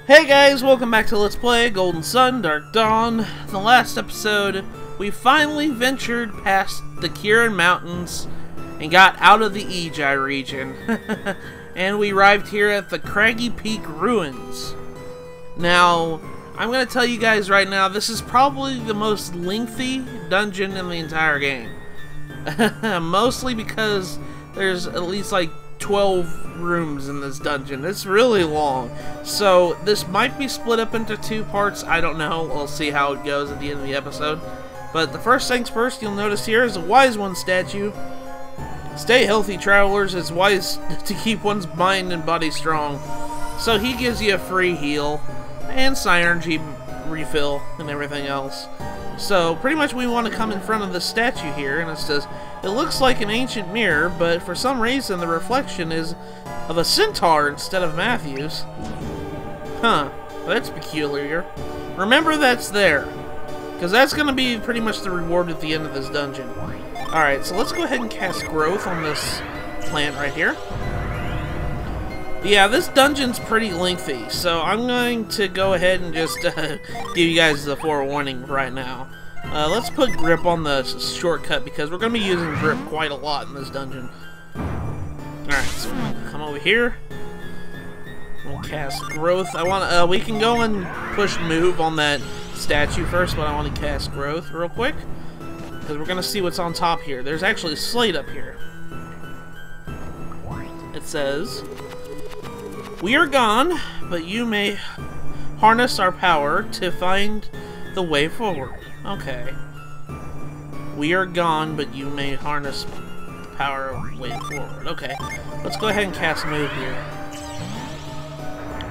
Hey guys, welcome back to Let's Play Golden Sun, Dark Dawn. In the last episode, we finally ventured past the Kirin Mountains and got out of the Ejai region. And we arrived here at the Craggy Peak Ruins. Now, I'm going to tell you guys right now, this is probably the most lengthy dungeon in the entire game. Mostly because there's at least like 12 rooms in this dungeon. It's really long. So this might be split up into two parts. I don't know. We'll see how it goes at the end of the episode. But the first things first, you'll notice here is a Wise One statue. Stay healthy, travelers. It's wise to keep one's mind and body strong. So he gives you a free heal and Psynergy refill and everything else. So pretty much we want to come in front of the statue here, and it says, it looks like an ancient mirror, but for some reason the reflection is of a centaur instead of Matthew's. Huh, that's peculiar. Remember that's there, because that's going to be pretty much the reward at the end of this dungeon. Alright, so let's go ahead and cast Growth on this plant right here. Yeah, this dungeon's pretty lengthy, so I'm going to go ahead and just give you guys the forewarning right now. Let's put Grip on the shortcut because we're going to be using Grip quite a lot in this dungeon. Alright, so come over here. We'll cast Growth. I want we can go and push Move on that statue first, but I want to cast Growth real quick because we're going to see what's on top here. There's actually a slate up here. It says, "We are gone, but you may harness our power to find the way forward." Okay. We are gone, but you may harness the power way forward. Okay. Let's go ahead and cast Move here.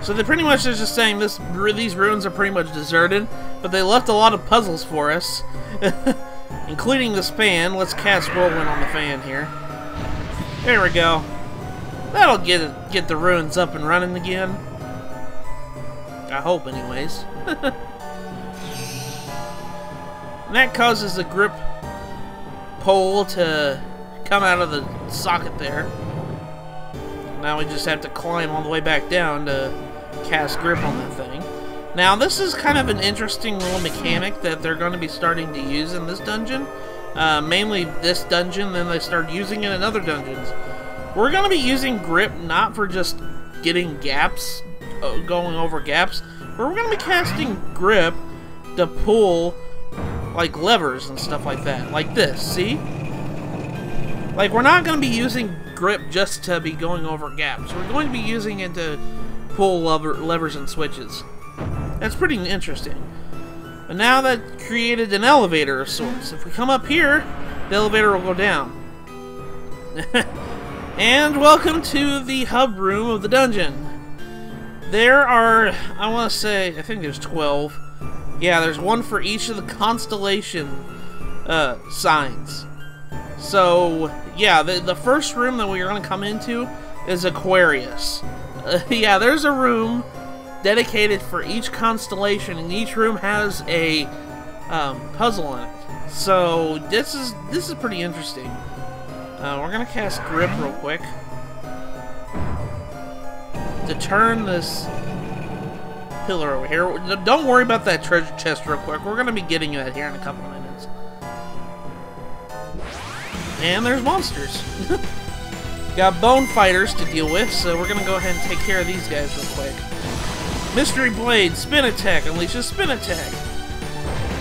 So they pretty much is just saying these ruins are pretty much deserted, but they left a lot of puzzles for us, including this fan. Let's cast Whirlwind on the fan here. There we go. That'll get the ruins up and running again. I hope, anyways. And that causes the grip pole to come out of the socket there. Now we just have to climb all the way back down to cast Grip on that thing. Now this is kind of an interesting little mechanic that they're going to be starting to use in this dungeon. Mainly this dungeon, then they start using it in other dungeons. We're going to be using Grip not for just getting gaps, going over gaps, but we're going to be casting Grip to pull like levers and stuff like that. Like this, see? Like, we're not going to be using Grip just to be going over gaps. We're going to be using it to pull levers and switches. That's pretty interesting. But now that created an elevator of sorts. If we come up here, the elevator will go down. And welcome to the hub room of the dungeon. There are, I want to say, I think there's 12. Yeah, there's one for each of the constellation signs. So, yeah, the first room that we're going to come into is Aquarius. Yeah, there's a room dedicated for each constellation, and each room has a puzzle in it. So, this is pretty interesting. We're going to cast Grip real quick to turn this pillar over here. Don't worry about that treasure chest real quick. We're going to be getting that here in a couple of minutes. And there's monsters. Got bone fighters to deal with, so we're going to go ahead and take care of these guys real quick. Mystery Blade, Spin Attack, unleashes Spin Attack.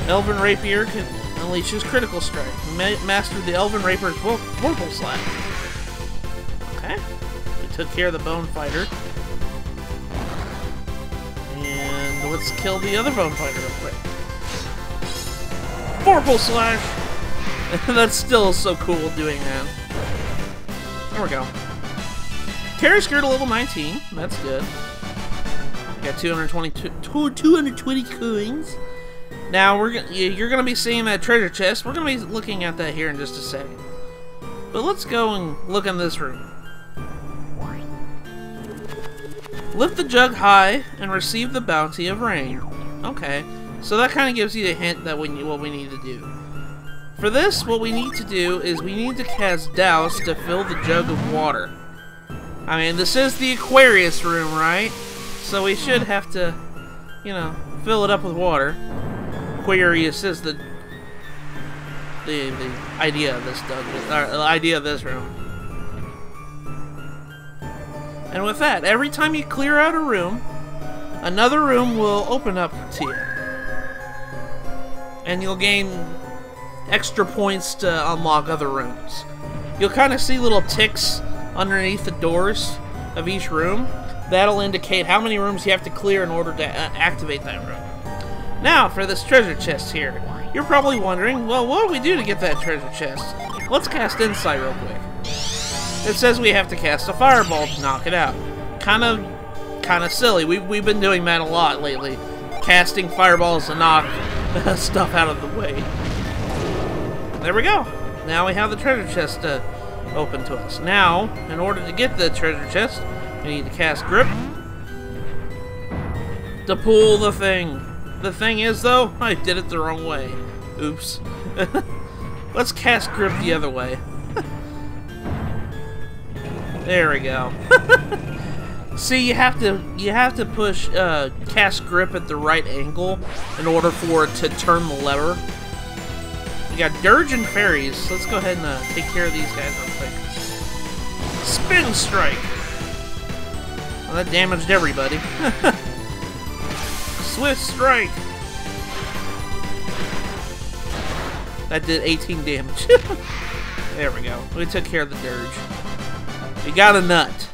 Elven Rapier unleashes Critical Strike. Master the Elven Rapier's Vorpal Slash. Okay. We took care of the bone fighter. And let's kill the other bone fighter real quick. Vorpal Slash! That's still so cool doing that. There we go. Terry Skirt to level 19. That's good. Got 220 coins. Now you're gonna be seeing that treasure chest. We're gonna be looking at that here in just a second. But let's go and look in this room. Lift the jug high and receive the bounty of rain. Okay, so that kind of gives you a hint that what we need to do. For this, what we need to do is we need to cast Douse to fill the jug of water. I mean, this is the Aquarius room, right? So we should have to, you know, fill it up with water. Aquarius is the idea of this dungeon, or the idea of this room. And with that, every time you clear out a room, another room will open up to you. And you'll gain extra points to unlock other rooms. You'll kind of see little ticks underneath the doors of each room. That'll indicate how many rooms you have to clear in order to activate that room. Now, for this treasure chest here. You're probably wondering, well, what do we do to get that treasure chest? Let's cast Insight real quick. It says we have to cast a fireball to knock it out. Kind of silly. We've been doing that a lot lately. Casting fireballs to knock stuff out of the way. There we go. Now we have the treasure chest open to us. Now, in order to get the treasure chest, we need to cast Grip to pull the thing. The thing is, though, I did it the wrong way. Oops. Let's cast Grip the other way. There we go. See, you have to push cast Grip at the right angle in order for it to turn the lever. We got Dirge and Fairies. Let's go ahead and take care of these guys real quick. Spin Strike. Well, that damaged everybody. Swift Strike. That did 18 damage. There we go. We took care of the Dirge. We got a nut.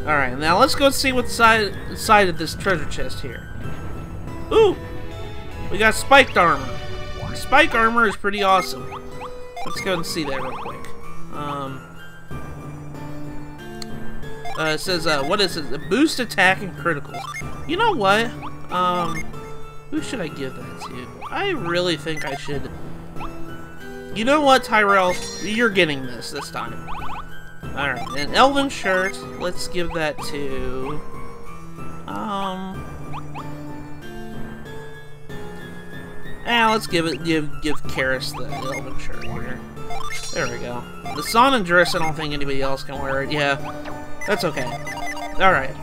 Alright, now let's go see what's inside of this treasure chest here. Ooh! We got spiked armor. Spike armor is pretty awesome. Let's go and see that real quick. It says, what is it? Boost attack and criticals. You know what? Who should I give that to? I really think I should... You know what, Tyrell? You're getting this time. Alright, an Elven Shirt. Let's give that to... let's give Karis the Elven Shirt here. There we go. The Son and Driss, I don't think anybody else can wear it. Yeah, that's okay. Alright.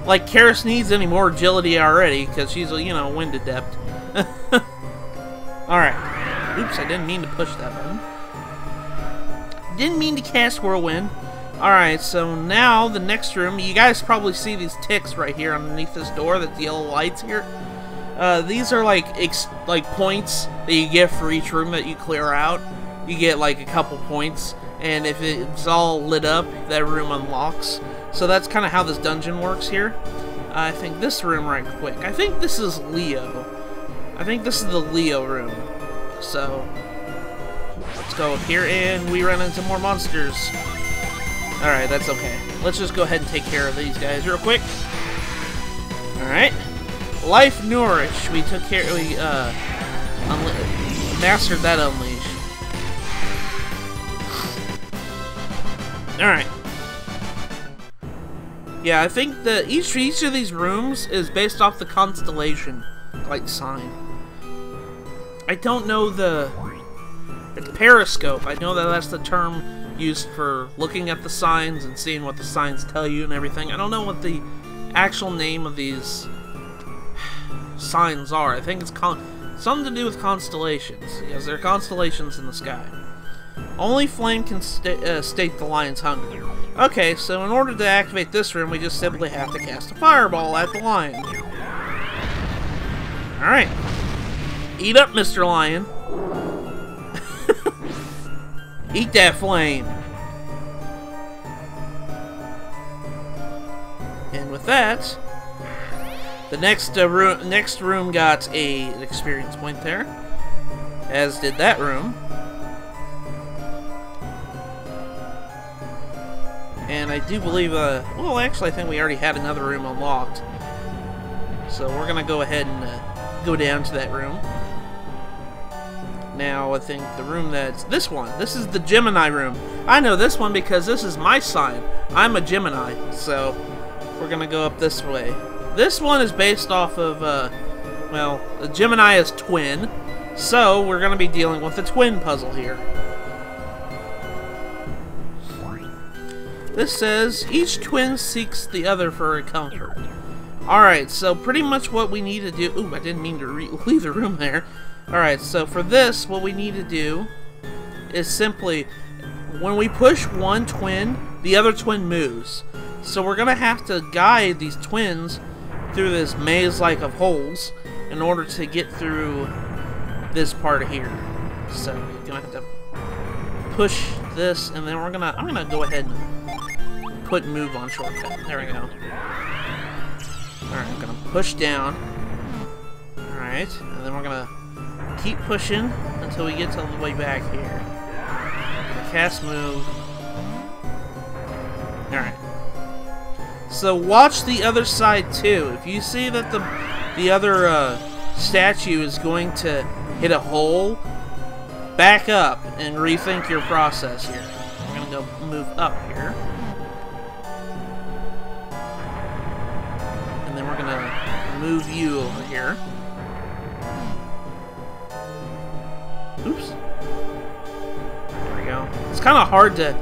Like Karis needs any more agility already, because she's a, you know, wind adept. Alright. Oops, I didn't mean to push that button. Didn't mean to cast Whirlwind. Alright, so now the next room, you guys probably see these ticks right here underneath this door, that's the yellow lights here. These are like points that you get for each room that you clear out. You get like a couple points, and if it's all lit up, that room unlocks. So that's kind of how this dungeon works here. I think this room right quick. I think this is Leo. I think this is the Leo room. So let's go up here, and we run into more monsters. Alright, that's okay. Let's just go ahead and take care of these guys real quick. Alright. Life Nourish. We took care... We, mastered that Unleash. Alright. Yeah, I think that each of these rooms is based off the constellation, like sign. I don't know the periscope. I know that that's the term used for looking at the signs and seeing what the signs tell you and everything. I don't know what the actual name of these signs are. I think it's something to do with constellations, because there are constellations in the sky. Only flame can state the lion's hunger. Okay, so in order to activate this room, we just simply have to cast a fireball at the lion. Alright. Eat up, Mr. Lion. Eat that flame. And with that, the next room got an experience point there, as did that room. And I do believe, well, actually, I think we already had another room unlocked. So we're gonna go ahead and go down to that room. Now, I think the room that's this one. This is the Gemini Room. I know this one because this is my sign. I'm a Gemini, so we're gonna go up this way. This one is based off of, well, the Gemini is twin, so we're gonna be dealing with the twin puzzle here. This says, each twin seeks the other for a comfort. Alright, so pretty much what we need to do... Ooh, I didn't mean to leave the room there. Alright, so for this, what we need to do is simply, when we push one twin, the other twin moves. So we're going to have to guide these twins through this maze-like of holes in order to get through this part here. So you're going to have to push this, and then I'm gonna go ahead and put move on shortcut. There we go. Alright, I'm gonna push down. Alright, and then we're gonna keep pushing until we get to the way back here. Cast move. Alright. So watch the other side too. If you see that the other statue is going to hit a hole, back up and rethink your process here. We're gonna go move up here. And then we're gonna move you over here. Oops. There we go. It's kind of hard to...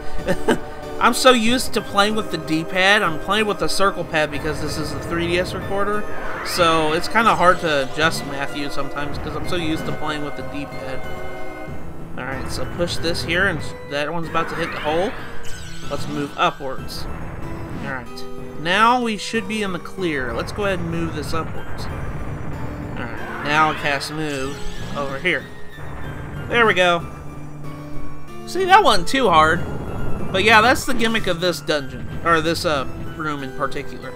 I'm so used to playing with the D-pad. I'm playing with the circle pad because this is a 3DS recorder. So it's kind of hard to adjust Matthew sometimes because I'm so used to playing with the D-pad. Alright, so push this here, and that one's about to hit the hole. Let's move upwards. Alright, now we should be in the clear. Let's go ahead and move this upwards. Alright, now cast move over here. There we go. See, that wasn't too hard. But yeah, that's the gimmick of this dungeon, or this room in particular.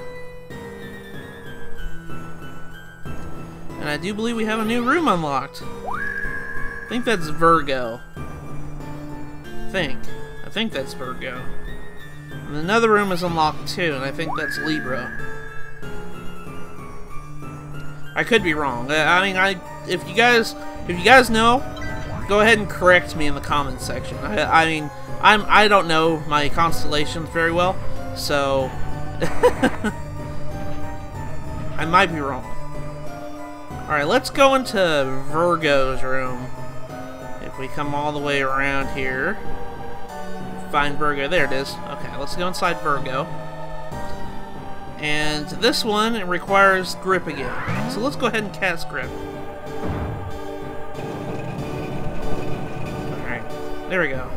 And I do believe we have a new room unlocked. I think that's Virgo. I think that's Virgo. And another room is unlocked too, and I think that's Libra. I could be wrong. I mean, if you guys know, go ahead and correct me in the comments section. I mean, I don't know my constellations very well, so I might be wrong. Alright, let's go into Virgo's room. If we come all the way around here, find Virgo. There it is. Okay, let's go inside Virgo. And this one, it requires grip again. So let's go ahead and cast grip. Alright, there we go.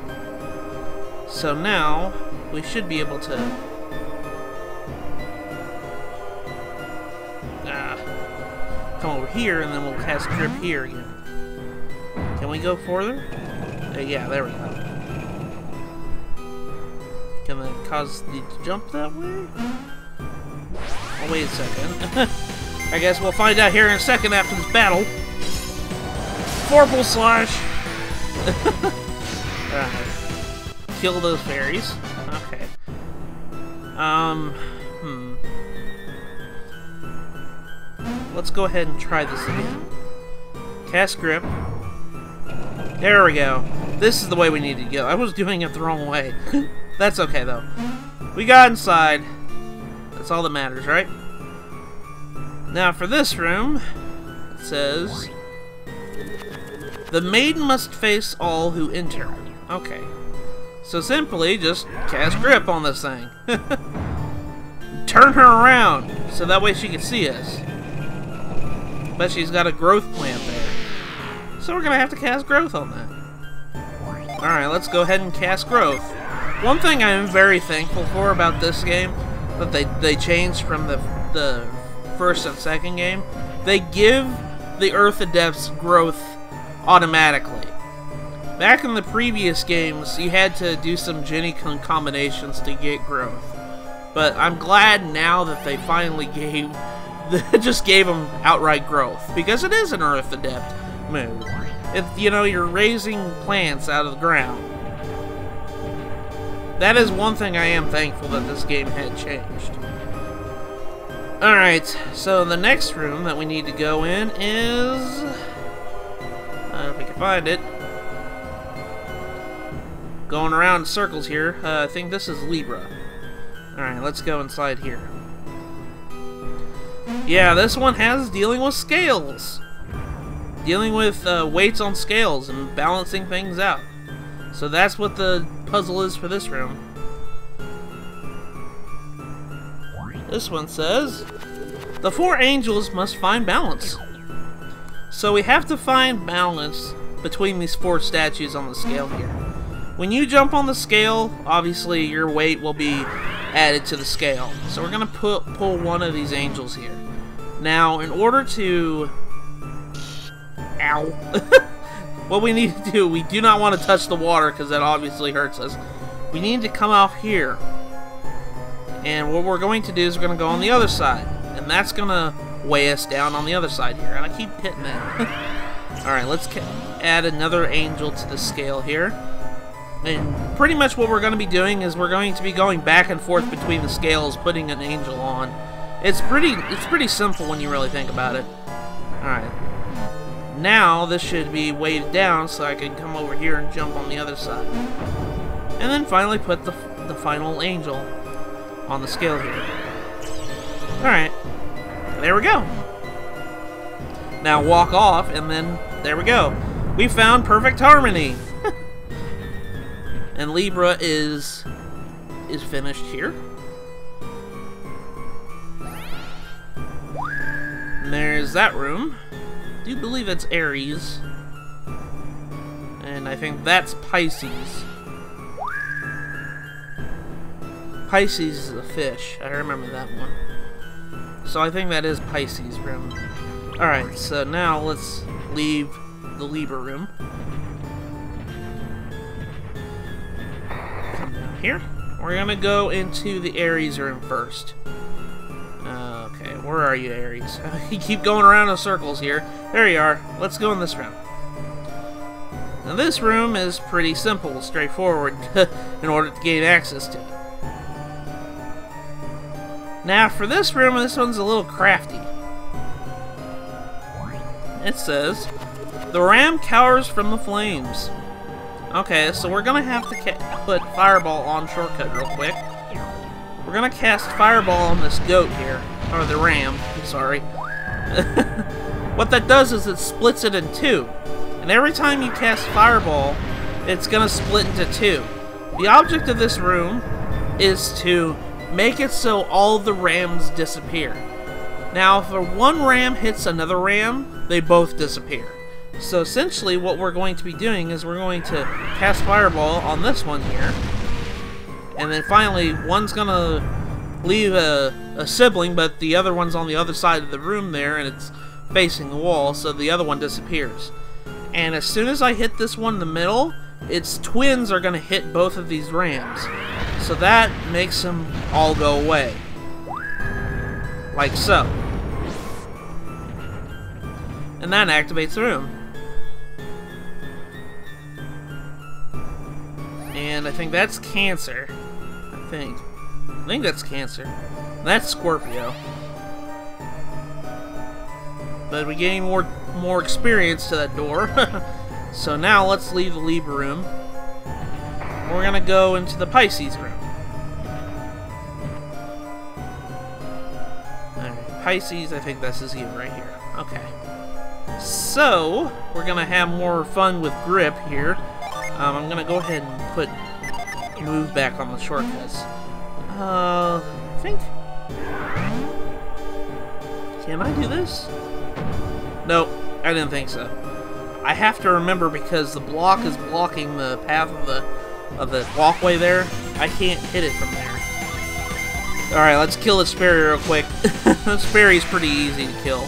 So now, we should be able to... come over here, and then we'll cast grip here again. Can we go further? Yeah, there we go. Can that cause the jump that way? Oh, wait a second. I guess we'll find out here in a second after this battle. Vorpal Slash! Kill those fairies. Okay. Let's go ahead and try this again. Cast grip. There we go. This is the way we need to go. I was doing it the wrong way. That's okay, though. We got inside. That's all that matters, right? Now, for this room, it says... The maiden must face all who enter. Okay. So simply, just cast grip on this thing. Turn her around, so that way she can see us. But she's got a growth plant there. So we're going to have to cast growth on that. Alright, let's go ahead and cast growth. One thing I am very thankful for about this game, that they changed from the first and second game, they give the Earth Adepts growth automatically. Back in the previous games, you had to do some Jenny combinations to get growth. But I'm glad now that they finally just gave them outright growth, because it is an Earth Adept move. If, you know, you're raising plants out of the ground. That is one thing I am thankful that this game had changed. Alright, so the next room that we need to go in is... if we can find it. Going around in circles here. I think this is Libra. Alright, let's go inside here. Yeah, this one has dealing with scales. Dealing with weights on scales and balancing things out. So that's what the puzzle is for this room. This one says, the 4 angels must find balance. So we have to find balance between these 4 statues on the scale here. When you jump on the scale, obviously your weight will be added to the scale. So we're going to pull one of these angels here. Now, in order to... Ow. What we need to do, we do not want to touch the water because that obviously hurts us. We need to come off here. And what we're going to do is we're going to go on the other side. And that's going to weigh us down on the other side here. And I keep hitting that. Alright, let's add another angel to the scale here. And pretty much what we're going to be doing is we're going to be going back and forth between the scales, putting an angel on. It's pretty simple when you really think about it. Alright. Now this should be weighted down so I can come over here and jump on the other side. And then finally put the final angel on the scale here. Alright. There we go. Now walk off and then there we go. We found perfect harmony. And Libra is finished here. And there's that room. I do believe it's Aries. And I think that's Pisces. Pisces is a fish. I remember that one. So I think that is Pisces room. Alright, so now let's leave the Libra room. Come down here. We're gonna go into the Aries room first. Okay, where are you, Aries? You keep going around in circles here. There you are. Let's go in this room. Now this room is pretty simple, straightforward, in order to gain access to it. Now for this room, this one's a little crafty. It says, the ram cowers from the flames. Okay, so we're gonna have to put Fireball on shortcut real quick. We're gonna cast Fireball on this goat here. Or the ram, I'm sorry. What that does is it splits it in 2. And every time you cast Fireball, it's gonna split into 2. The object of this room is to make it so all the rams disappear. Now, if one ram hits another ram, they both disappear. So essentially what we're going to be doing is we're going to cast Fireball on this one here. And then finally, one's gonna leave a sibling, but the other one's on the other side of the room there, and it's facing the wall, so the other one disappears. And as soon as I hit this one in the middle, its twins are gonna hit both of these rams. So that makes them all go away. Like so. And that activates the room. And I think that's Cancer. I think that's Cancer. That's Scorpio. But we gain more experience to that door. So now let's leave the Libra room. We're gonna go into the Pisces room. Alright, Pisces, I think this is you right here. Okay. So, we're gonna have more fun with grip here. I'm gonna go ahead and put move back on the shortcuts. I think... Can I do this? Nope, I didn't think so. I have to remember because the block is blocking the path of the walkway there. I can't hit it from there. Alright, let's kill the Sperry real quick. The Sperry's pretty easy to kill.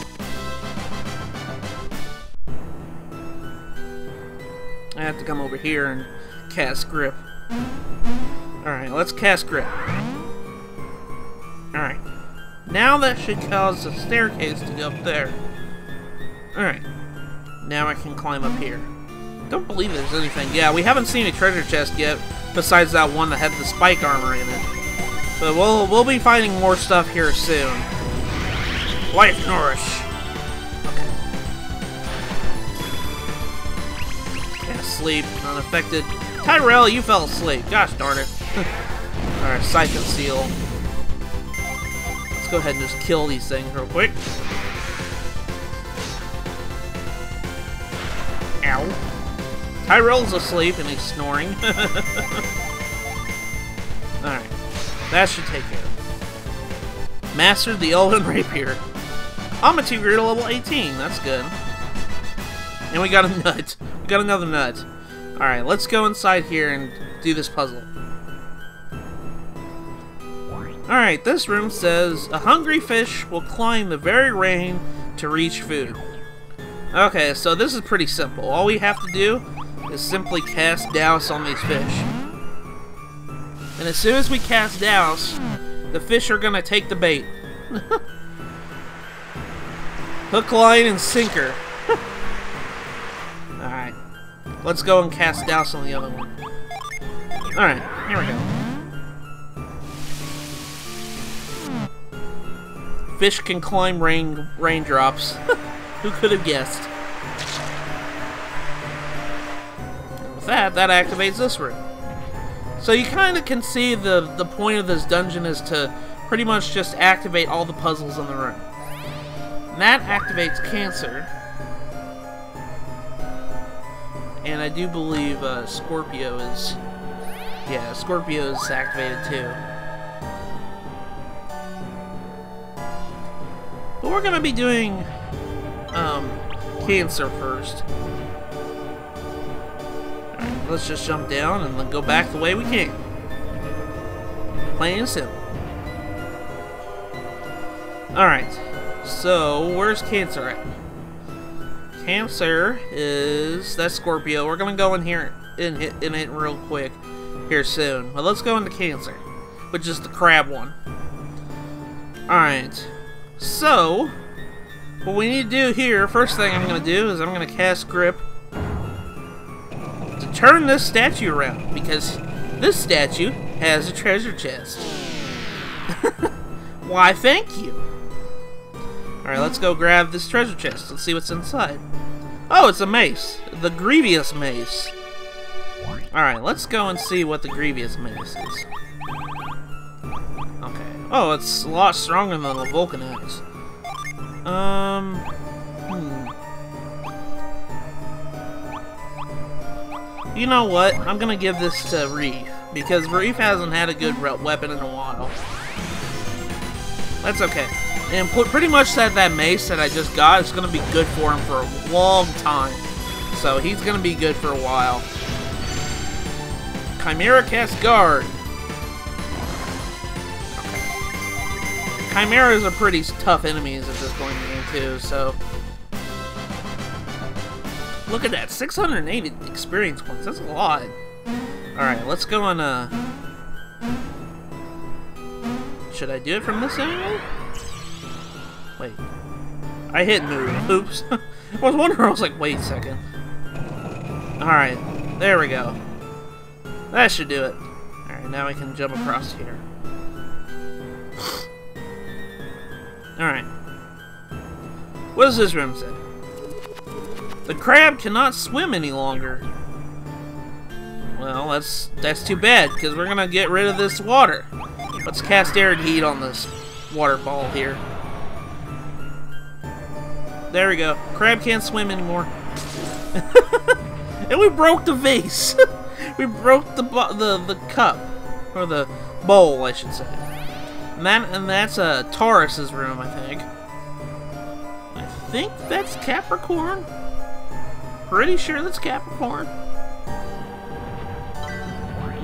I have to come over here and cast grip. Alright, let's cast grip. Alright. Now that should cause the staircase to go up there. Alright. Now I can climb up here. Don't believe there's anything. Yeah, we haven't seen a treasure chest yet, besides that one that had the spike armor in it. But we'll be finding more stuff here soon. Life Nourish. Sleep, unaffected. Tyrell, you fell asleep. Gosh darn it. Alright, Siphon Seal. Let's go ahead and just kill these things real quick. Ow. Tyrell's asleep and he's snoring. Alright. That should take care of it. Mastered the Elven Rapier. Amity grew to level 18. That's good. And we got a nut. We got another nut. Alright, let's go inside here and do this puzzle. Alright, this room says, a hungry fish will climb the very rain to reach food. Okay, so this is pretty simple. All we have to do is simply cast douse on these fish. And as soon as we cast douse, the fish are gonna take the bait. Hook, line, and sinker. Alright. Let's go and cast douse on the other one. Alright, here we go. Fish can climb raindrops. Who could have guessed? And with that activates this room. So you kind of can see the point of this dungeon is to pretty much just activate all the puzzles in the room. And that activates Cancer. And I do believe Scorpio is... Yeah, Scorpio is activated too. But we're going to be doing Cancer first. Alright, let's just jump down and then go back the way we came. Plain and simple. Alright, so where's Cancer at? Cancer is... That's Scorpio. We're going to go in here and hit it real quick here soon. But let's go into Cancer, which is the crab one. Alright. So, what we need to do here, first thing I'm going to do is I'm going to cast Grip to turn this statue around, because this statue has a treasure chest. Why, thank you. Alright, let's go grab this treasure chest. Let's see what's inside. Oh, it's a mace. The Grievous Mace. Alright, let's go and see what the Grievous Mace is. Okay. Oh, it's a lot stronger than the Vulcan Axe. You know what? I'm gonna give this to Reef, because Reef hasn't had a good weapon in a while. That's okay. And pretty much that mace that I just got is gonna be good for him for a long time. So he's gonna be good for a while. Chimera cast Guard. Chimeras are pretty tough enemies at this point in the game too, so... Look at that, 680 experience points, that's a lot. Alright, let's go on, Should I do it from this angle? Wait. I hit move, oops. I was wondering, I was like, wait a second. Alright, there we go. That should do it. Alright, now we can jump across here. Alright. What does this room say? The crab cannot swim any longer. Well, that's too bad, because we're gonna get rid of this water. Let's cast Arid Heat on this waterfall here. There we go. Crab can't swim anymore. And we broke the vase. We broke the cup. Or the bowl, I should say. And that's Taurus's room, I think. I think that's Capricorn. Pretty sure that's Capricorn.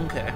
Okay.